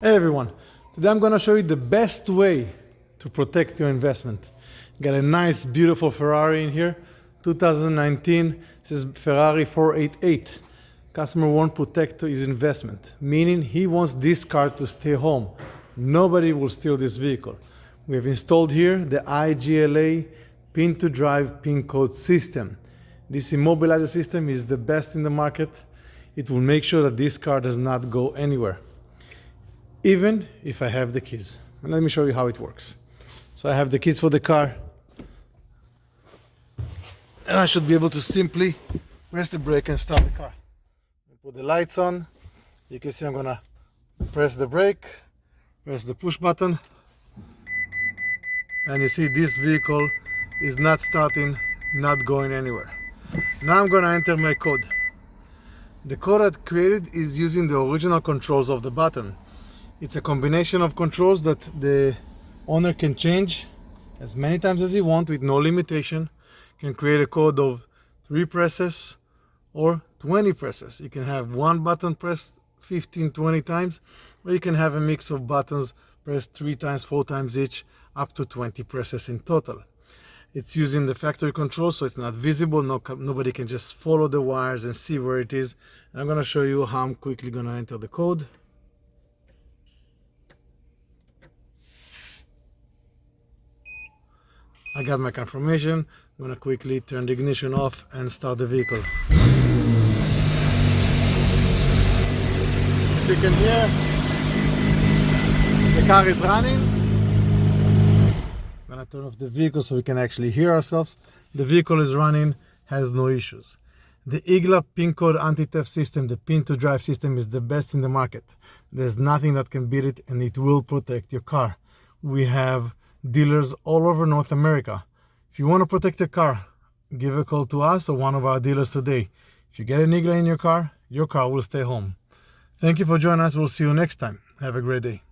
Hey everyone, today I'm going to show you the best way to protect your investment. Got a nice beautiful Ferrari in here, 2019, this is Ferrari 488. Customer won't protect his investment, meaning he wants this car to stay home. Nobody will steal this vehicle. We have installed here the IGLA pin to drive pin code system. This immobilizer system is the best in the market. It will make sure that this car does not go anywhere, even if I have the keys. And let me show you how it works. So I have the keys for the car, and I should be able to simply press the brake and start the car. Put the lights on. You can see I'm gonna press the brake, press the push button, and you see this vehicle is not starting, not going anywhere. Now I'm gonna enter my code. The code I created is using the original controls of the button. It's a combination of controls that the owner can change as many times as he wants with no limitation. You can create a code of 3 presses or 20 presses. You can have one button pressed 15, 20 times, or you can have a mix of buttons pressed 3 times, 4 times each, up to 20 presses in total. It's using the factory control, so it's not visible. Nobody can just follow the wires and see where it is. And I'm going to show you how I'm quickly going to enter the code. I got my confirmation. I'm gonna quickly turn the ignition off and start the vehicle. As you can hear, the car is running. I'm gonna turn off the vehicle so we can actually hear ourselves. The vehicle is running, has no issues. The IGLA pin code anti-theft system, the pin to drive system, is the best in the market. There's nothing that can beat it, and it will protect your car. We have dealers all over North America. If you want to protect your car, give a call to us or one of our dealers today. If you get an IGLA in your car will stay home. Thank you for joining us. We'll see you next time. Have a great day.